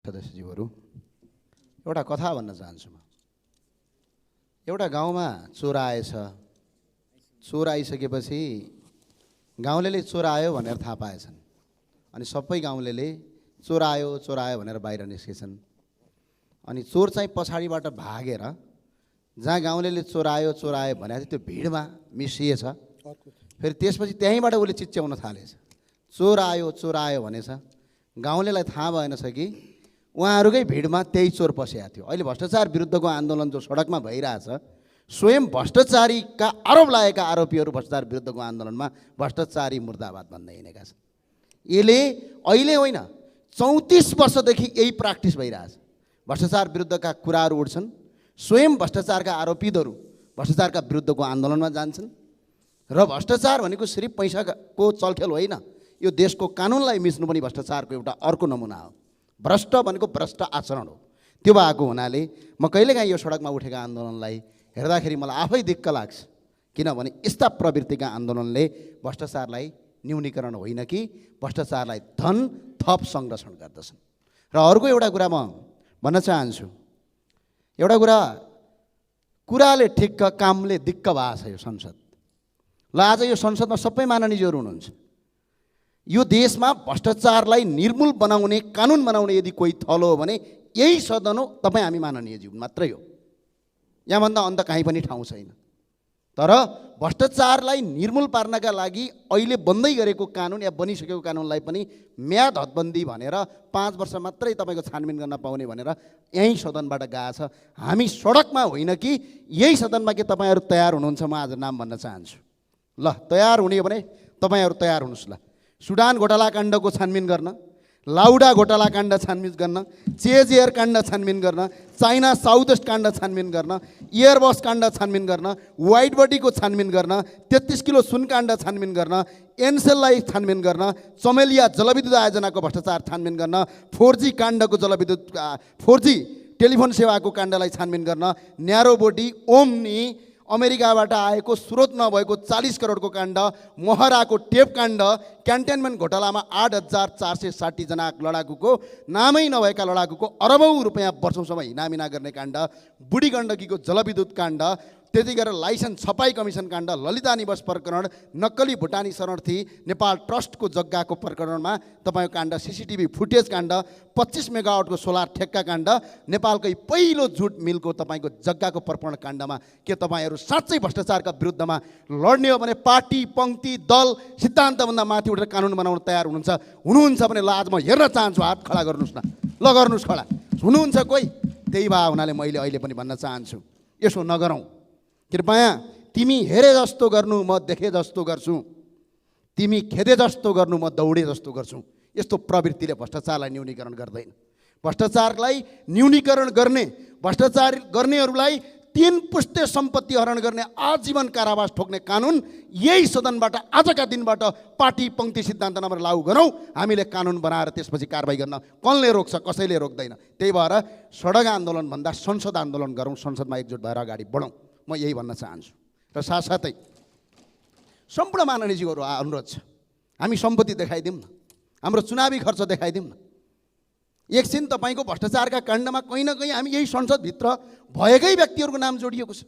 सदस्यज्यूहरू एउटा कथा भन्न चाहन्छु म। एउटा गाउँमा चोर आएछ। चोर आइसकेपछि गाउँलेले चोर आयो भनेर थाहा पाएछन् अनि सबै गाउँलेले चोर आयो भनेर बाहिर निस्केछन्। अनि चोर चाहिँ पछाडिबाट भागेर जहाँ गाउँलेले चोर आयो भने त्यो भिडमा मिसिएछ। फेरि त्यसपछि त्यहीँबाट उसले चिच्याउन थालेछ, चोर आयो भनेछ। गाउँलेलाई थाहा भएनछ कि उहाँहरूकै भिडमा त्यही चोर पसेको थियो। अहिले भ्रष्टाचार विरुद्धको आन्दोलन जो सडकमा भइरहेछ, स्वयं भ्रष्टाचारीका आरोप लागेका आरोपीहरू भ्रष्टाचार विरुद्धको आन्दोलनमा भ्रष्टाचारी मुर्दाबाद भन्दै हिँडेका छन्। यसले अहिले होइन 34 वर्षदेखि यही प्र्याक्टिस भइरहेछ। भ्रष्टाचार विरुद्धका कुराहरू उठ्छन्, स्वयं भ्रष्टाचारका आरोपीहरू भ्रष्टाचारका विरुद्धको आन्दोलनमा जान्छन्। र भ्रष्टाचार भनेको सिर्फ पैसाको चलखेल होइन, यो देशको कानुनलाई मिच्नु पनि भ्रष्टाचारको एउटा अर्को नमुना हो। भ्रष्ट भनेको भ्रष्ट आचरण हो। त्यो भएको हुनाले म कहिलेकाहीँ यो सडकमा उठेका आन्दोलनलाई हेर्दाखेरि मलाई आफै दिक्क लाग्छ, किनभने यस्ता प्रवृत्तिका आन्दोलनले भ्रष्टाचारलाई न्यूनीकरण होइन कि भ्रष्टाचारलाई धन थप संरक्षण गर्दछन्। र अर्को एउटा कुरा म भन्न चाहन्छु, एउटा कुराले ठिक्क कामले दिक्क भएको छ यो संसद। ल आज यो संसदमा सबै माननीयहरू हुनुहुन्छ। यो देशमा भ्रष्टाचारलाई निर्मूल बनाउने कानुन बनाउने यदि कोही थलो हो भने यही सदन हो, तपाईँ हामी माननीयज्यू मात्रै हो। यहाँभन्दा अन्त कहीँ पनि ठाउँ छैन। तर भ्रष्टाचारलाई निर्मूल पार्नका लागि अहिले बन्दै गरेको कानुन या बनिसकेको कानुनलाई पनि म्याद हदबन्दी भनेर 5 वर्ष मात्रै तपाईँको छानबिन गर्न पाउने भनेर यही सदनबाट गएछ। हामी सडकमा होइन कि यही सदनमा के तपाईँहरू तयार हुनुहुन्छ? म आज नाम भन्न चाहन्छु। ल तयार हुने हो भने तपाईँहरू तयार हुनुहोस्। ल सुडान घोटाला काण्डको छानबिन गर्न, लाउडा घोटाला काण्ड छानबिन गर्न, चेज एयर काण्ड छानबिन गर्न, चाइना साउथ वेस्ट काण्ड छानबिन गर्न, एयरबस काण्ड छानबिन गर्न, वाइट बडीको छानबिन गर्न, 33 किलो सुन काण्ड छानबिन गर्न, एनसेललाई छानबिन गर्न, चमेलिया जलविद्युत आयोजनाको भ्रष्टाचार छानबिन गर्न, 4G काण्डको 4G टेलिफोन सेवाको काण्डलाई छानबिन गर्न, न्यारो बोडी ओम्नी अमेरिकाबाट आएको स्रोत नभएको 40 करोडको काण्ड, मोहराको टेप काण्ड, क्यान्टेनमेन्ट घोटालामा 8,460 जना लडाकुको नामै नभएका लडाकुको अरबौँ रुपियाँ वर्षौँसम्म हिनामिना गर्ने काण्ड, बुढी गण्डकीको जलविद्युत काण्ड, त्यति गरेर लाइसेन्स छपाई कमिसन काण्ड, ललिता निवास प्रकरण, नक्कली भुटानी शरणार्थी नेपाल ट्रस्टको जग्गाको प्रकरणमा तपाईँको काण्ड, CCTV फुटेज काण्ड, 25 मेगावाटको सोलर ठेक्का काण्ड, नेपालकै पहिलो जुट मिलको तपाईँको जग्गाको प्रकरण काण्डमा के तपाईँहरू साँच्चै भ्रष्टाचारका विरुद्धमा लड्ने हो भने पार्टी पङ्क्ति दल सिद्धान्तभन्दा माथि उठेर कानुन बनाउन तयार हुनुहुन्छ भने ल आज म हेर्न चाहन्छु, हात खडा गर्नुहोस् न। ल गर्नुहोस् खडा, हुनुहुन्छ कोही? त्यही भए हुनाले मैले अहिले पनि भन्न चाहन्छु, यसो नगरौँ। कृपया तिमी हेरे जस्तो गर्नु म देखे जस्तो गर्छु, तिमी खेदे जस्तो गर्नु म दौडे जस्तो गर्छु। यस्तो प्रवृत्तिले भ्रष्टाचारलाई न्यूनीकरण गर्दैन। भ्रष्टाचारलाई न्यूनीकरण गर्ने, भ्रष्टाचार गर्नेहरूलाई 3 पुस्ते सम्पत्ति हरण गर्ने आजीवन कारावास ठोक्ने कानुन यही सदनबाट आजका दिनबाट पार्टी पङ्क्ति सिद्धान्त नभएर लागू गरौँ। हामीले कानुन बनाएर त्यसपछि कारबाही गर्न कसले रोक्छ? कसैले रोक्दैन। त्यही भएर सडक आन्दोलनभन्दा संसद आन्दोलन गरौँ, संसदमा एकजुट भएर अगाडि बढौँ, म यही भन्न चाहन्छु। र साथसाथै सम्पूर्ण माननीयज्यूहरू अनुरोध छ, हामी सम्पत्ति देखाइदिउँ न, हाम्रो चुनावी खर्च देखाइदिउँ न। एकछिन तपाईँको भ्रष्टाचारका काण्डमा कहीँ न कहीँ हामी यही संसदभित्र भएकै व्यक्तिहरूको नाम जोडिएको छ।